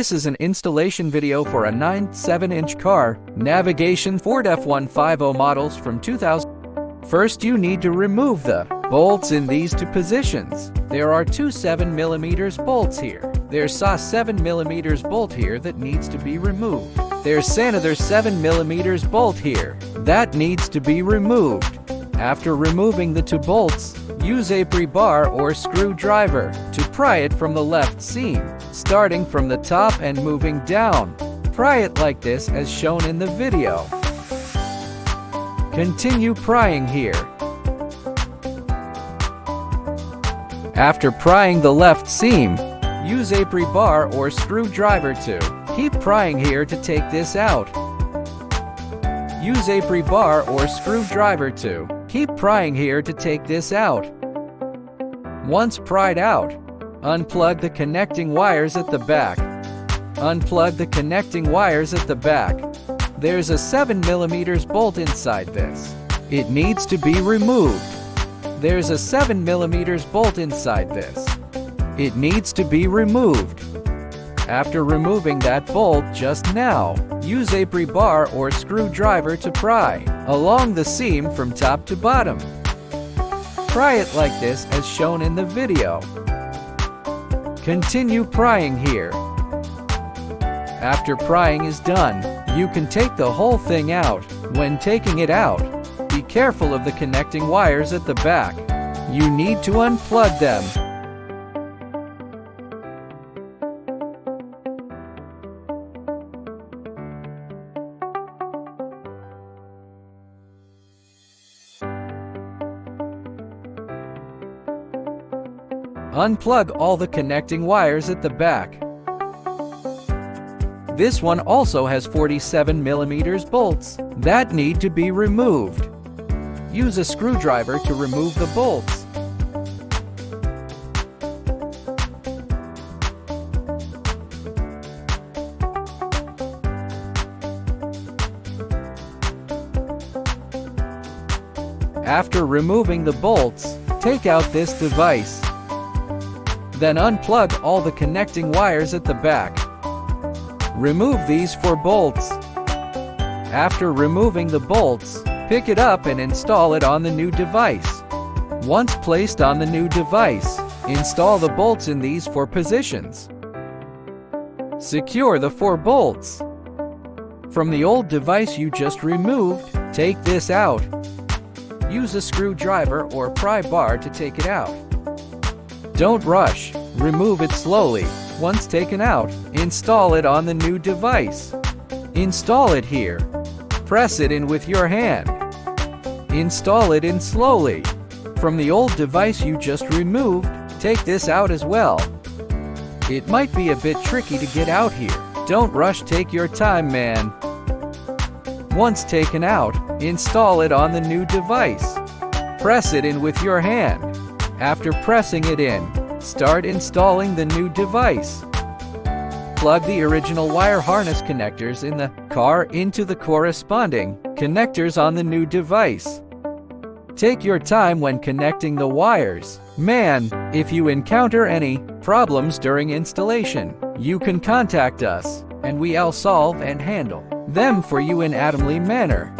This is an installation video for a 9.7-inch car, navigation Ford F150 models from 2000. First, you need to remove the bolts in these two positions. There are two 7mm bolts here. There's a 7mm bolt here that needs to be removed. There's another 7mm bolt here that needs to be removed. After removing the two bolts, use a pre-bar or screwdriver to pry it from the left seam, starting from the top and moving down. Pry it like this as shown in the video. Continue prying here. After prying the left seam, use a pre-bar or screwdriver to keep prying here to take this out. Use a pre-bar or screwdriver to keep prying here to take this out. Once pried out, unplug the connecting wires at the back. Unplug the connecting wires at the back. There's a 7mm bolt inside this. It needs to be removed. There's a 7mm bolt inside this. It needs to be removed. After removing that bolt just now, use a pre-bar or screwdriver to pry along the seam from top to bottom. Pry it like this as shown in the video. Continue prying here. After prying is done, you can take the whole thing out. When taking it out, be careful of the connecting wires at the back. You need to unplug them. Unplug all the connecting wires at the back. This one also has 47mm bolts that need to be removed. Use a screwdriver to remove the bolts. After removing the bolts, take out this device. Then unplug all the connecting wires at the back. Remove these 4 bolts. After removing the bolts, pick it up and install it on the new device. Once placed on the new device, install the bolts in these 4 positions. Secure the 4 bolts. From the old device you just removed, take this out. Use a screwdriver or pry bar to take it out. Don't rush, remove it slowly. Once taken out, install it on the new device. Install it here. Press it in with your hand. Install it in slowly. From the old device you just removed, take this out as well. It might be a bit tricky to get out here. Don't rush, take your time, man. Once taken out, install it on the new device. Press it in with your hand. After pressing it in, start installing the new device. Plug the original wire harness connectors in the car into the corresponding connectors on the new device. Take your time when connecting the wires. Man, if you encounter any problems during installation, you can contact us, and we'll solve and handle them for you in a timely manner.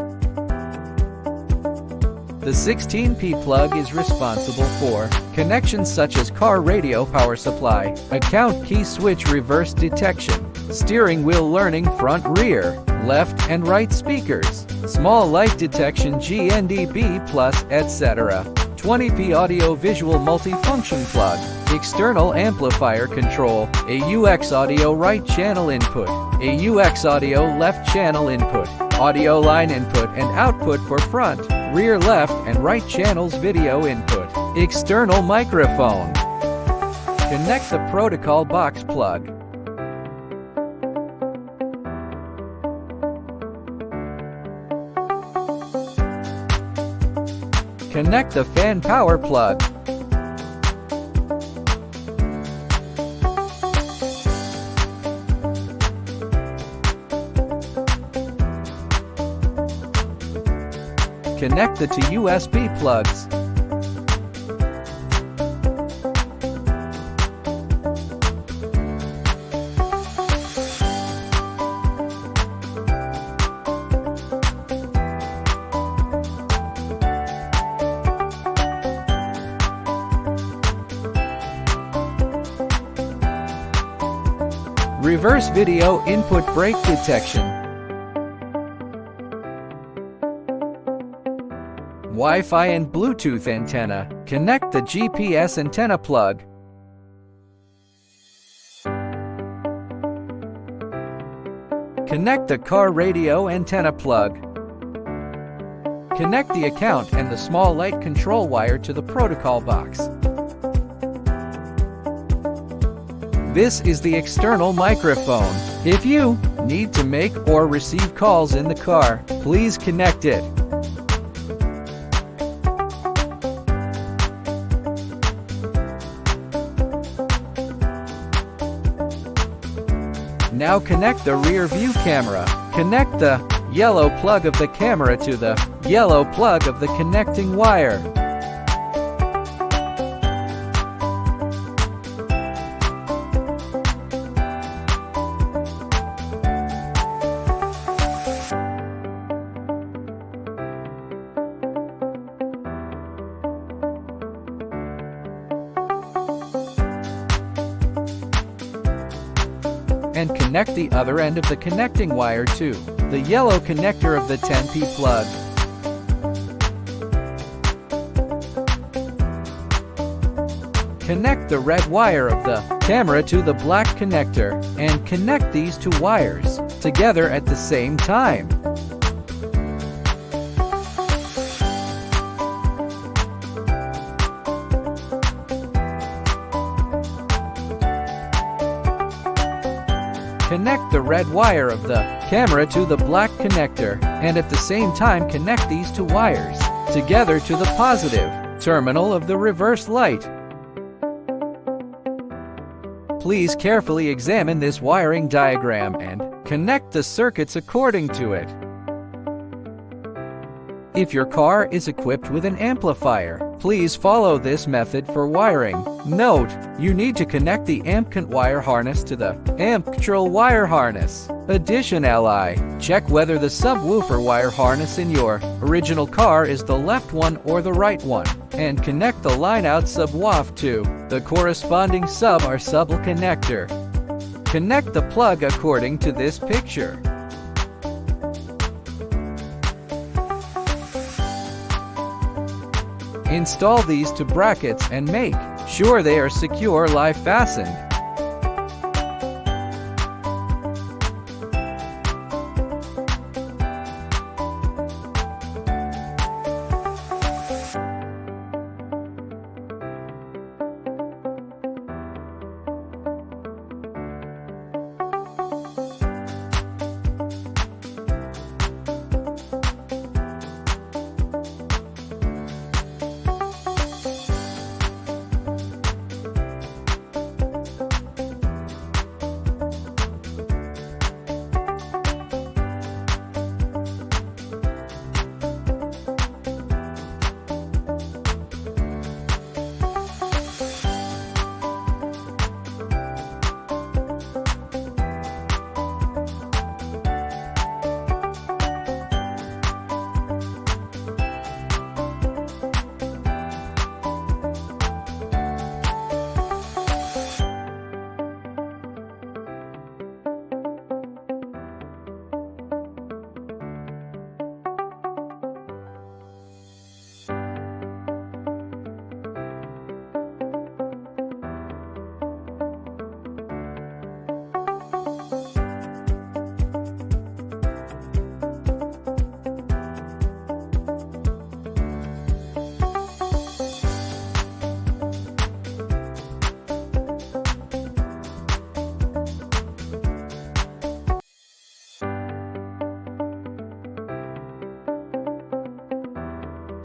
The 16P plug is responsible for connections such as car radio power supply, account key switch reverse detection, steering wheel learning front rear, left and right speakers, small light detection GNDB+, etc. 20P audio visual multifunction plug, external amplifier control, a UX audio right channel input, a UX audio left channel input, audio line input and output for front, rear left and right channels video input, external microphone. Connect the protocol box plug. Connect the fan power plug. Connect the two USB plugs. Reverse video input brake detection. Wi-Fi and Bluetooth antenna. Connect the GPS antenna plug. Connect the car radio antenna plug. Connect the account and the small light control wire to the protocol box. This is the external microphone. If you need to make or receive calls in the car, please connect it. Now connect the rear view camera. Connect the yellow plug of the camera to the yellow plug of the connecting wire. And connect the other end of the connecting wire to the yellow connector of the 10P plug. Connect the red wire of the camera to the black connector and connect these two wires together at the same time. Connect the red wire of the camera to the black connector, and at the same time connect these two wires together to the positive terminal of the reverse light. Please carefully examine this wiring diagram and connect the circuits according to it. If your car is equipped with an amplifier, please follow this method for wiring. Note, you need to connect the amp wire harness to the amp control wire harness. Additionally, check whether the subwoofer wire harness in your original car is the left one or the right one, and connect the line-out subwoofer to the corresponding sub or sub connector. Connect the plug according to this picture. Install these two brackets and make sure they are secure, fastened.